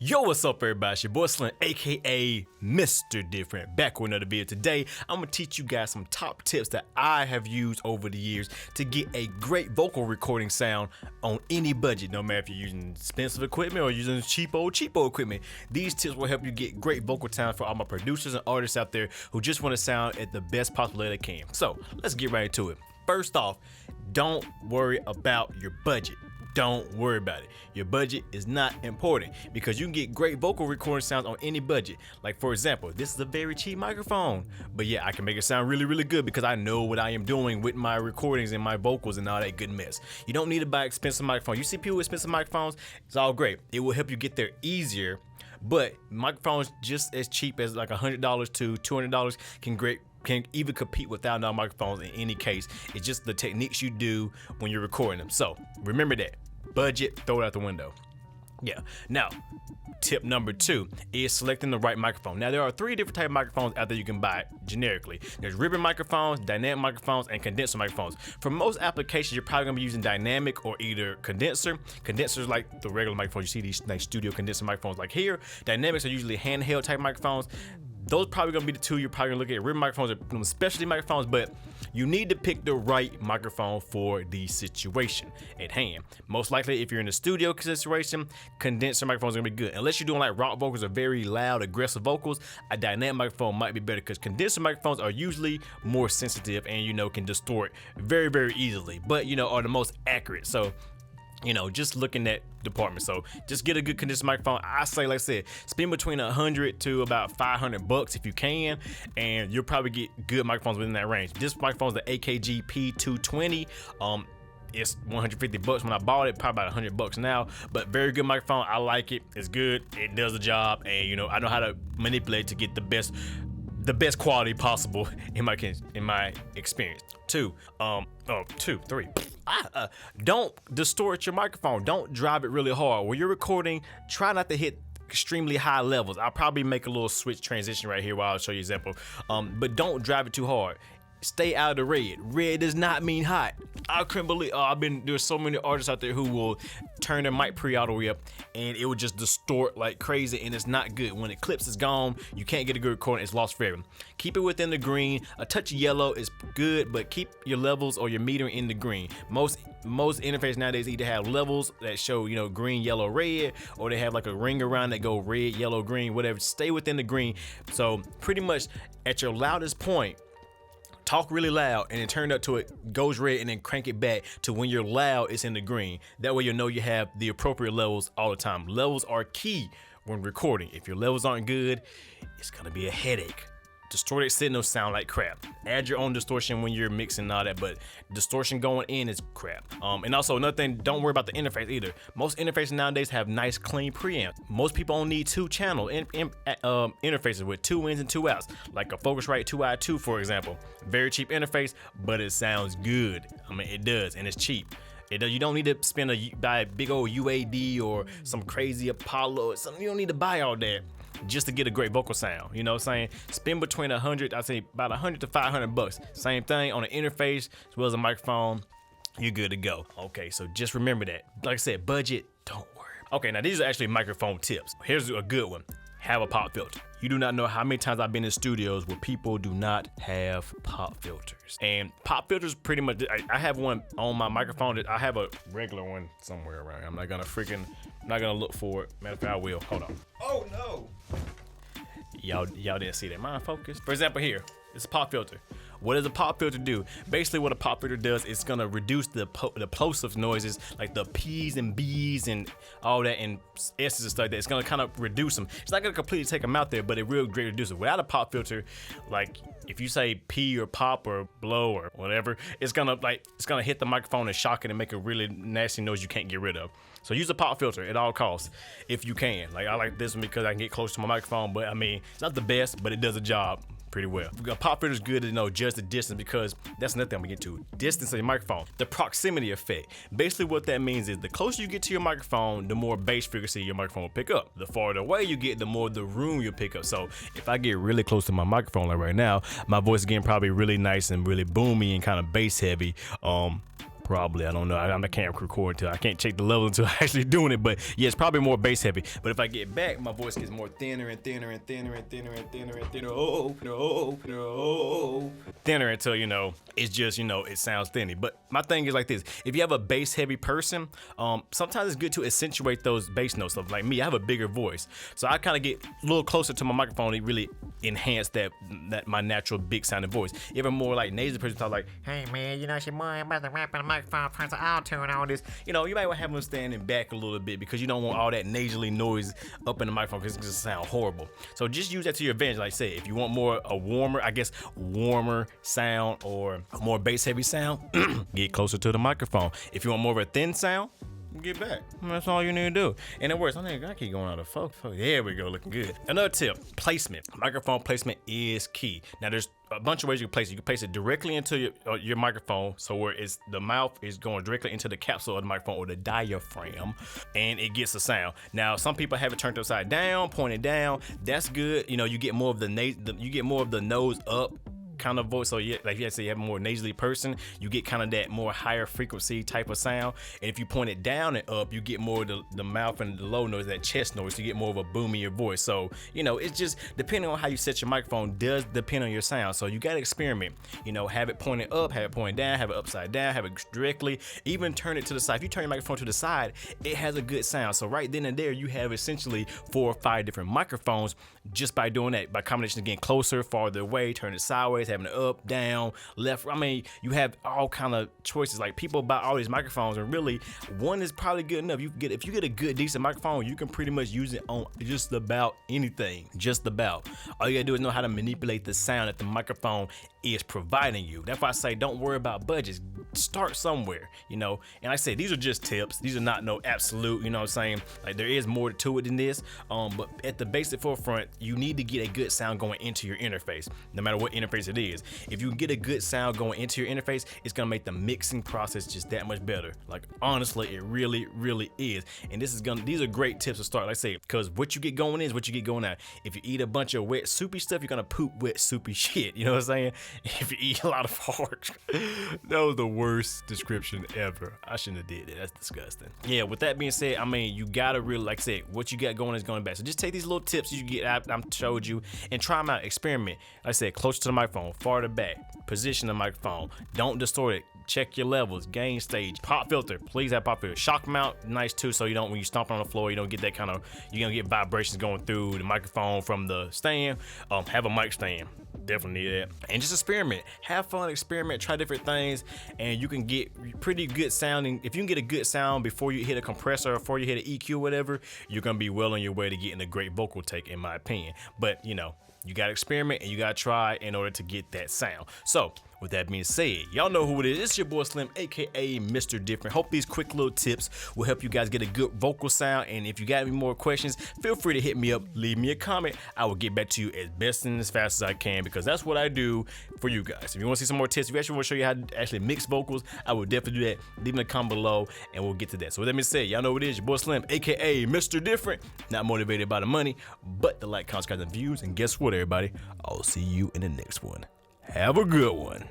Yo, what's up everybody? It's your boy Slim, aka Mr. Different, back with another video. Today, I'm gonna teach you guys some top tips that I have used over the years to get a great vocal recording sound on any budget, no matter if you're using expensive equipment or using cheapo equipment. These tips will help you get great vocal sound for all my producers and artists out there who just want to sound at the best possible way they can. So, let's get right into it. First off, don't worry about your budget. Don't worry about it. Your budget is not important because you can get great vocal recording sounds on any budget. Like for example, this is a very cheap microphone, but yeah, I can make it sound really, really good because I know what I am doing with my recordings and my vocals and all that good mess. You don't need to buy expensive microphones. You see people with expensive microphones, it's all great. It will help you get there easier, but microphones just as cheap as like $100 to $200 can even compete with $1,000 microphones in any case. It's just the techniques you do when you're recording them. So remember that. Budget, throw it out the window. Yeah. Now, tip number 2 is selecting the right microphone. Now, there are 3 different types of microphones out there you can buy generically. There's ribbon microphones, dynamic microphones, and condenser microphones. For most applications, you're probably gonna be using dynamic or either condenser. Condensers like the regular microphones. You see these nice studio condenser microphones like here. Dynamics are usually handheld type microphones. Those probably gonna be the 2 you're probably gonna look at. Ribbon microphones or specialty microphones, but you need to pick the right microphone for the situation at hand. Most likely, if you're in a studio situation, condenser microphones are gonna be good. Unless you're doing like rock vocals or very loud, aggressive vocals, a dynamic microphone might be better because condenser microphones are usually more sensitive and can distort very, very easily, but are the most accurate. So just looking at department. So just get a good condenser microphone. I say, like I said, spend between $100 to about $500 if you can, and you'll probably get good microphones within that range. This microphone's the AKG P220. It's $150 when I bought it, probably about $100 now, but very good microphone. I like it. It's good. It does the job, and I know how to manipulate to get the best quality possible in my experience. 2, 3. Don't distort your microphone. Don't drive it really hard. When you're recording, try not to hit extremely high levels. I'll probably make a little switch transition right here while I'll show you an example. But don't drive it too hard. Stay out of the red. Red does not mean hot. I couldn't believe, there's so many artists out there who will turn their mic pre all the way up and it will just distort like crazy, and it's not good. When it clips, it's gone. You can't get a good recording. It's lost forever. Keep it within the green. A touch of yellow is good, but keep your levels or your metering in the green. Most interfaces nowadays either have levels that show, green, yellow, red, or they have like a ring around that go red, yellow, green, whatever. Stay within the green. So pretty much at your loudest point, talk really loud and then turn up to it goes red and then crank it back to when you're loud, it's in the green. That way you have the appropriate levels all the time. Levels are key when recording. If your levels aren't good, it's gonna be a headache. Distorted signals sound like crap. Add your own distortion when you're mixing and all that, but distortion going in is crap. And also another thing, don't worry about the interface either. Most interfaces nowadays have nice clean preamps. Most people only need 2 channel interfaces with 2 ins and 2 outs, like a Focusrite 2i2 for example. Very cheap interface, but it sounds good. It does, and it's cheap. You don't need to buy a big old UAD or some crazy Apollo or something. You don't need to buy all that just to get a great vocal sound. You know what I'm saying? Spend between $100, I'd say about $100 to $500. Same thing on an interface as well as a microphone. You're good to go. Okay, so just remember that. Like I said, budget, don't worry. Okay, now these are actually microphone tips. Here's a good one. Have a pop filter. You do not know how many times I've been in studios where people do not have pop filters. And pop filters pretty much, I have one on my microphone. I have a regular one somewhere around here. I'm not gonna look for it. Matter of fact, I will. Hold on. Oh no. Y'all didn't see that. Mind focus. For example, here, it's a pop filter. What does a pop filter do? Basically what a pop filter does is gonna reduce the plosive noises like the P's and B's and all that and S's and stuff like that. It's gonna kind of reduce them. It's not gonna completely take them out there, but it will greatly reduce it. Without a pop filter, like if you say P or pop or blow or whatever, it's gonna hit the microphone and shock it and make a really nasty noise you can't get rid of. So use a pop filter at all costs if you can. Like I like this one because I can get close to my microphone, but it's not the best, but it does a job pretty well. A pop filter is good to judge the distance because that's another thing I'm gonna get to. Distance of your microphone. The proximity effect. Basically what that means is the closer you get to your microphone, the more bass frequency your microphone will pick up. The farther away you get, the more the room you'll pick up. So if I get really close to my microphone like right now, my voice is getting probably really nice and really boomy and kind of bass heavy. Probably, I don't know. I can't record until I can't check the level until I'm actually doing it. But yeah, it's probably more bass heavy. But if I get back, my voice gets more thinner and thinner and thinner and thinner and thinner and thinner. Thinner until, you know, it's just, you know, it sounds thinny. But my thing is like this: if you have a bass heavy person, sometimes it's good to accentuate those bass notes. So like me, I have a bigger voice, so I kind of get a little closer to my microphone to really enhance that my natural big sounding voice. Even more like nasal person talk like, hey man, you know, she more about the rap in the microphone, turns the auto and all this. You know, you might want to have them standing back a little bit because you don't want all that nasally noise up in the microphone because it's gonna sound horrible. So just use that to your advantage. Like I said, if you want a warmer sound or a more bass heavy sound, get closer to the microphone. If you want more of a thin sound, get back. That's all you need to do. And it works. I think I keep going out of focus. There we go, looking good. Another tip: placement. Microphone placement is key. Now there's a bunch of ways you can place it. You can place it directly into your microphone, so where the mouth is going directly into the capsule of the microphone or the diaphragm, and it gets the sound. Now some people have it turned upside down, pointed down. That's good. You know, you get more of the nose up kind of voice. So yeah, like you have a more nasally person, you get kind of that more higher frequency type of sound. And if you point it down and up, you get more of the mouth and the low noise, that chest noise. You get more of a boomier voice. So you know, it's just depending on how you set your microphone does depend on your sound. So you got to experiment. You know, have it pointed up, have it pointed down, have it upside down, have it directly, even turn it to the side. If you turn your microphone to the side, it has a good sound. So right then and there, you have essentially 4 or 5 different microphones just by doing that. By combination of getting closer, farther away, turn it sideways, having it up, down, left. I mean, you have all kind of choices. Like people buy all these microphones, and really one is probably good enough. If you get a good decent microphone, you can pretty much use it on just about anything. Just about. All you gotta do is know how to manipulate the sound that the microphone is providing you. That's why I say don't worry about budgets. Start somewhere, you know. And like I said, these are just tips. These are not no absolute, you know what I'm saying? Like there is more to it than this. But at the basic forefront, you need to get a good sound going into your interface, no matter what interface it is. If you can get a good sound going into your interface, it's gonna make the mixing process just that much better. Like honestly, it really, really is. And these are great tips to start, like I say, because what you get going in is what you get going out. If you eat a bunch of wet, soupy stuff, you're gonna poop wet, soupy shit. You know what I'm saying? If you eat a lot of hard, that was the worst description ever. I shouldn't have did that. That's disgusting. Yeah, with that being said, I mean, you gotta really, like I said, what you got going is going back. So just take these little tips you get I showed you and try them out, experiment. Like I said, closer to the microphone, farther back, position the microphone, don't distort it. Check your levels, gain stage, pop filter. Please have pop filter. Shock mount, nice too, so you don't, when you stomp on the floor, you don't get that kind of, you're gonna get vibrations going through the microphone from the stand. Have a mic stand. Definitely need that. And just experiment. Have fun, experiment, try different things, and you can get pretty good sounding. If you can get a good sound before you hit a compressor or before you hit an EQ or whatever, you're gonna be well on your way to getting a great vocal take, in my opinion. But you know, you gotta experiment and you gotta try in order to get that sound. So with that being said, y'all know who it is. It's your boy Slim, aka Mr. Different. Hope these quick little tips will help you guys get a good vocal sound. And if you got any more questions, feel free to hit me up, leave me a comment. I will get back to you as best and as fast as I can, because that's what I do for you guys. If you want to see some more tips, if you actually want to show you how to actually mix vocals, I will definitely do that. Leave in a comment below and we'll get to that. So with that being said, y'all know what it is. Your boy Slim, aka Mr. Different. Not motivated by the money, but the like, comments, and views. And guess what, everybody? I'll see you in the next one. Have a good one.